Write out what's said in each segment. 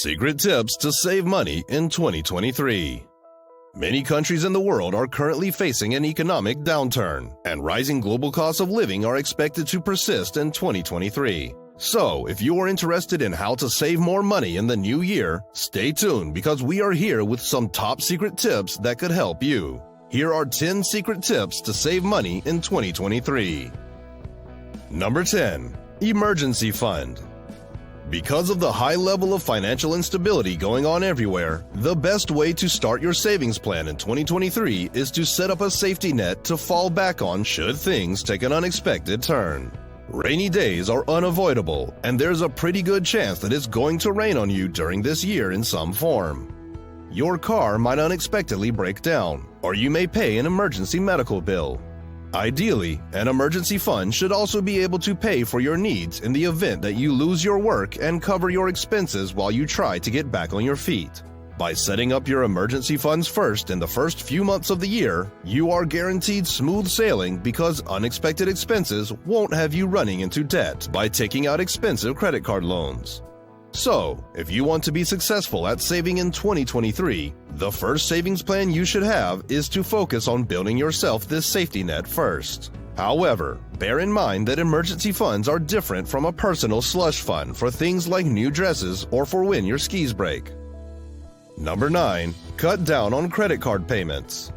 Secret tips to save money in 2023. Many countries in the world are currently facing an economic downturn, and rising global costs of living are expected to persist in 2023. So, if you are interested in how to save more money in the new year, stay tuned because we are here with some top secret tips that could help you. Here are 10 secret tips to save money in 2023. Number 10. Emergency Fund. Because of the high level of financial instability going on everywhere, the best way to start your savings plan in 2023 is to set up a safety net to fall back on should things take an unexpected turn. Rainy days are unavoidable, and there's a pretty good chance that it's going to rain on you during this year in some form. Your car might unexpectedly break down, or you may pay an emergency medical bill. Ideally, an emergency fund should also be able to pay for your needs in the event that you lose your work and cover your expenses while you try to get back on your feet. By setting up your emergency funds first in the first few months of the year, you are guaranteed smooth sailing because unexpected expenses won't have you running into debt by taking out expensive credit card loans. So, if you want to be successful at saving in 2023, the first savings plan you should have is to focus on building yourself this safety net first. However, bear in mind that emergency funds are different from a personal slush fund for things like new dresses or for when your skis break. Number 9. Cut down on credit card payments.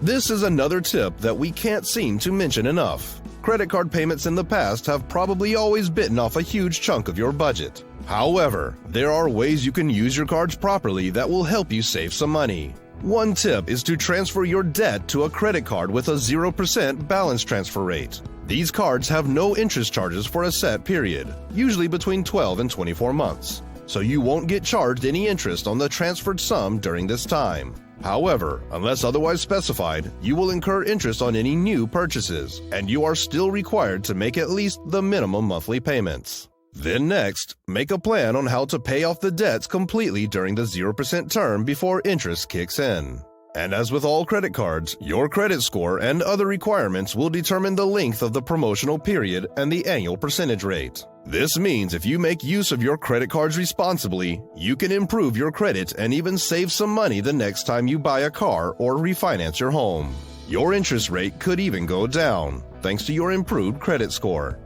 This is another tip that we can't seem to mention enough. Credit card payments in the past have probably always bitten off a huge chunk of your budget. However, there are ways you can use your cards properly that will help you save some money. One tip is to transfer your debt to a credit card with a 0% balance transfer rate. These cards have no interest charges for a set period, usually between 12 and 24 months, so you won't get charged any interest on the transferred sum during this time. However, unless otherwise specified, you will incur interest on any new purchases, and you are still required to make at least the minimum monthly payments. Then next, make a plan on how to pay off the debts completely during the 0% term before interest kicks in. And as with all credit cards, your credit score and other requirements will determine the length of the promotional period and the annual percentage rate. This means if you make use of your credit cards responsibly, you can improve your credit and even save some money the next time you buy a car or refinance your home. Your interest rate could even go down, thanks to your improved credit score.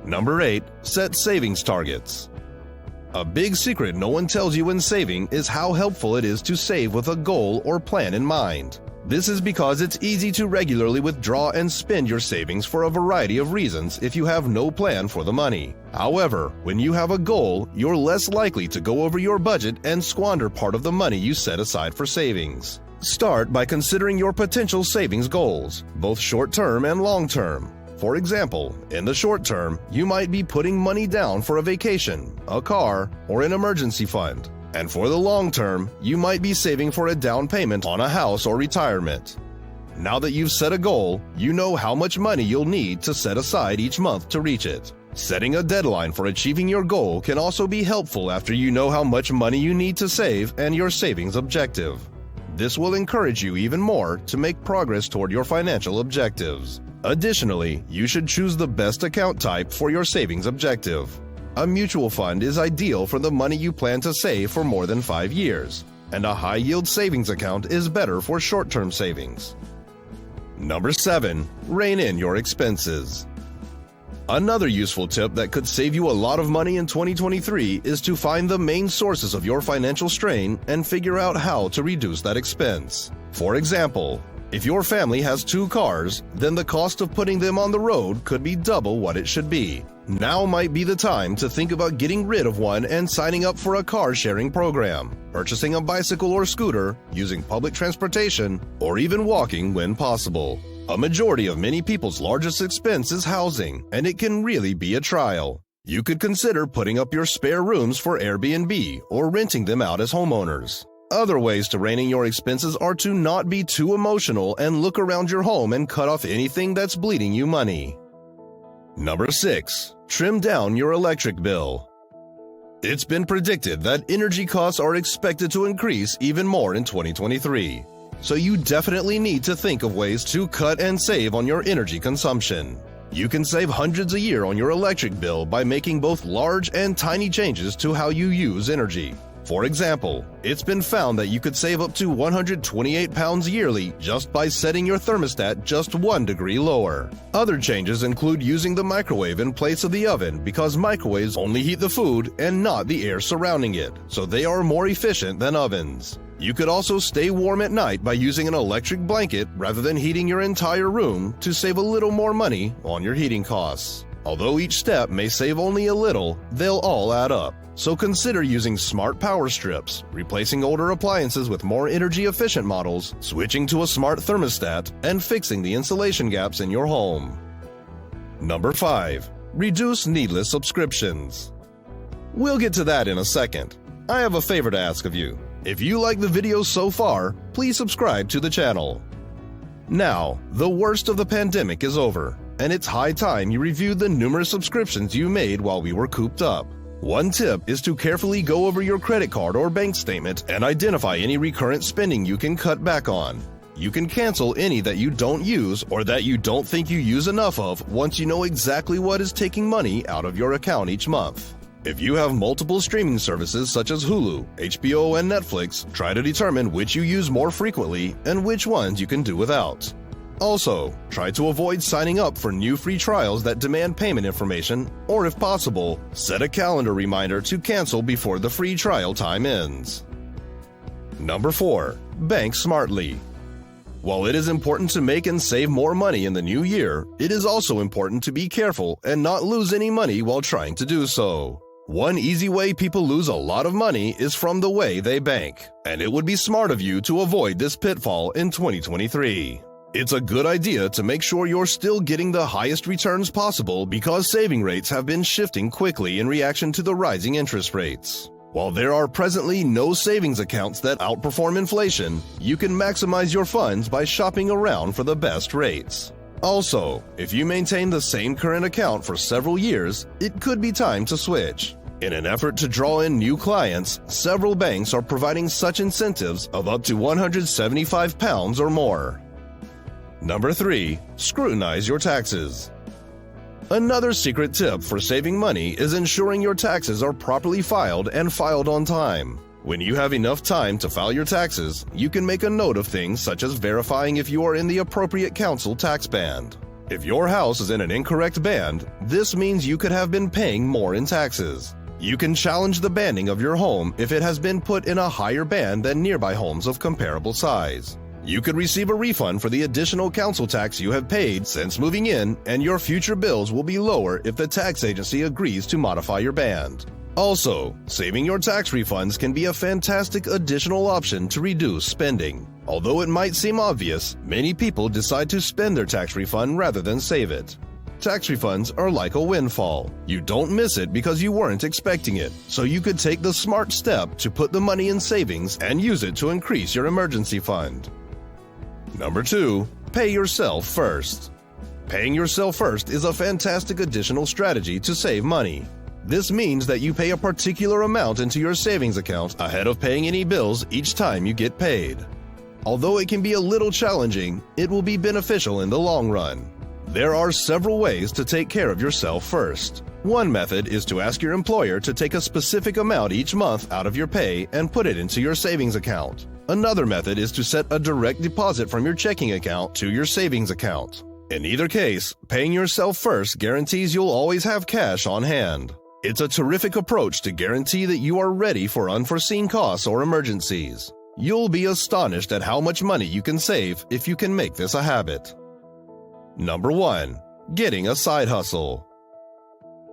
Number 8. Set savings targets. A big secret no one tells you when saving is how helpful it is to save with a goal or plan in mind. This is because it's easy to regularly withdraw and spend your savings for a variety of reasons if you have no plan for the money. However, when you have a goal, you're less likely to go over your budget and squander part of the money you set aside for savings. Start by considering your potential savings goals, both short-term and long-term. For example, in the short term, you might be putting money down for a vacation, a car, or an emergency fund. And for the long term, you might be saving for a down payment on a house or retirement. Now that you've set a goal, you know how much money you'll need to set aside each month to reach it. Setting a deadline for achieving your goal can also be helpful after you know how much money you need to save and your savings objective. This will encourage you even more to make progress toward your financial objectives. Additionally, you should choose the best account type for your savings objective. A mutual fund is ideal for the money you plan to save for more than 5 years, and a high-yield savings account is better for short-term savings. Number 7. Rein in your expenses. Another useful tip that could save you a lot of money in 2023 is to find the main sources of your financial strain and figure out how to reduce that expense. For example, if your family has 2 cars, then the cost of putting them on the road could be double what it should be. Now might be the time to think about getting rid of one and signing up for a car-sharing program, purchasing a bicycle or scooter, using public transportation, or even walking when possible. A majority of many people's largest expense is housing, and it can really be a trial. You could consider putting up your spare rooms for Airbnb or renting them out as homeowners. Other ways to rein in your expenses are to not be too emotional and look around your home and cut off anything that's bleeding you money. Number 6. Trim down your electric bill. It's been predicted that energy costs are expected to increase even more in 2023. So you definitely need to think of ways to cut and save on your energy consumption. You can save hundreds a year on your electric bill by making both large and tiny changes to how you use energy. For example, it's been found that you could save up to 128 pounds yearly just by setting your thermostat just 1 degree lower. Other changes include using the microwave in place of the oven because microwaves only heat the food and not the air surrounding it, so they are more efficient than ovens. You could also stay warm at night by using an electric blanket rather than heating your entire room to save a little more money on your heating costs. Although each step may save only a little, they'll all add up. So consider using smart power strips, replacing older appliances with more energy-efficient models, switching to a smart thermostat, and fixing the insulation gaps in your home. Number 5. Reduce needless subscriptions. We'll get to that in a second. I have a favor to ask of you. If you like the video so far, please subscribe to the channel. Now, the worst of the pandemic is over, and it's high time you reviewed the numerous subscriptions you made while we were cooped up. One tip is to carefully go over your credit card or bank statement and identify any recurrent spending you can cut back on. You can cancel any that you don't use or that you don't think you use enough of once you know exactly what is taking money out of your account each month. If you have multiple streaming services such as Hulu, HBO, and Netflix, try to determine which you use more frequently and which ones you can do without. Also, try to avoid signing up for new free trials that demand payment information, or if possible, set a calendar reminder to cancel before the free trial time ends. Number 4. Bank smartly. While it is important to make and save more money in the new year, it is also important to be careful and not lose any money while trying to do so. One easy way people lose a lot of money is from the way they bank, and it would be smart of you to avoid this pitfall in 2023. It's a good idea to make sure you're still getting the highest returns possible because saving rates have been shifting quickly in reaction to the rising interest rates. While there are presently no savings accounts that outperform inflation, you can maximize your funds by shopping around for the best rates. Also, if you maintain the same current account for several years, it could be time to switch. In an effort to draw in new clients, several banks are providing such incentives of up to £175 or more. Number 3. Scrutinize your taxes. Another secret tip for saving money is ensuring your taxes are properly filed and filed on time. When you have enough time to file your taxes, you can make a note of things such as verifying if you are in the appropriate council tax band. If your house is in an incorrect band, this means you could have been paying more in taxes. You can challenge the banding of your home if it has been put in a higher band than nearby homes of comparable size. You could receive a refund for the additional council tax you have paid since moving in, and your future bills will be lower if the tax agency agrees to modify your band. Also, saving your tax refunds can be a fantastic additional option to reduce spending. Although it might seem obvious, many people decide to spend their tax refund rather than save it. Tax refunds are like a windfall. You don't miss it because you weren't expecting it, so you could take the smart step to put the money in savings and use it to increase your emergency fund. Number 2. Pay yourself first. Paying yourself first is a fantastic additional strategy to save money. This means that you pay a particular amount into your savings account ahead of paying any bills each time you get paid. Although it can be a little challenging, it will be beneficial in the long run. There are several ways to take care of yourself first. One method is to ask your employer to take a specific amount each month out of your pay and put it into your savings account. Another method is to set a direct deposit from your checking account to your savings account. In either case, paying yourself first guarantees you'll always have cash on hand. It's a terrific approach to guarantee that you are ready for unforeseen costs or emergencies. You'll be astonished at how much money you can save if you can make this a habit. Number 1. Getting a side hustle.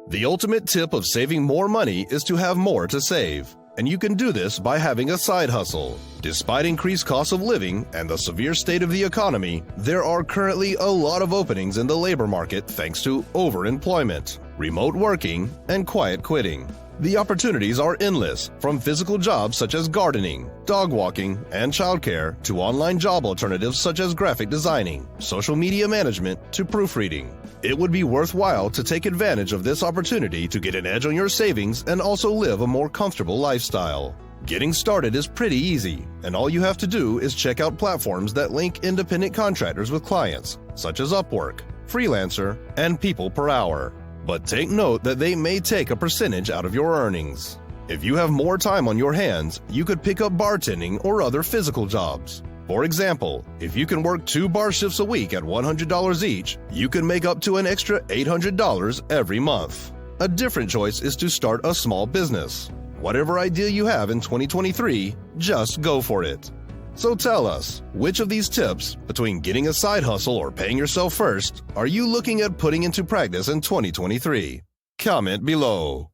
The ultimate tip of saving more money is to have more to save, and you can do this by having a side hustle. Despite increased costs of living and the severe state of the economy, there are currently a lot of openings in the labor market thanks to overemployment, remote working, and quiet quitting. The opportunities are endless, from physical jobs such as gardening, dog walking, and childcare, to online job alternatives such as graphic designing, social media management, to proofreading. It would be worthwhile to take advantage of this opportunity to get an edge on your savings and also live a more comfortable lifestyle. Getting started is pretty easy, and all you have to do is check out platforms that link independent contractors with clients, such as Upwork, freelancer, and people per hour. But take note that they may take a percentage out of your earnings. If you have more time on your hands, you could pick up bartending or other physical jobs. For example, if you can work 2 bar shifts a week at $100 each, you can make up to an extra $800 every month. A different choice is to start a small business. Whatever idea you have in 2023, just go for it. So tell us, which of these tips, between getting a side hustle or paying yourself first, are you looking at putting into practice in 2023? Comment below.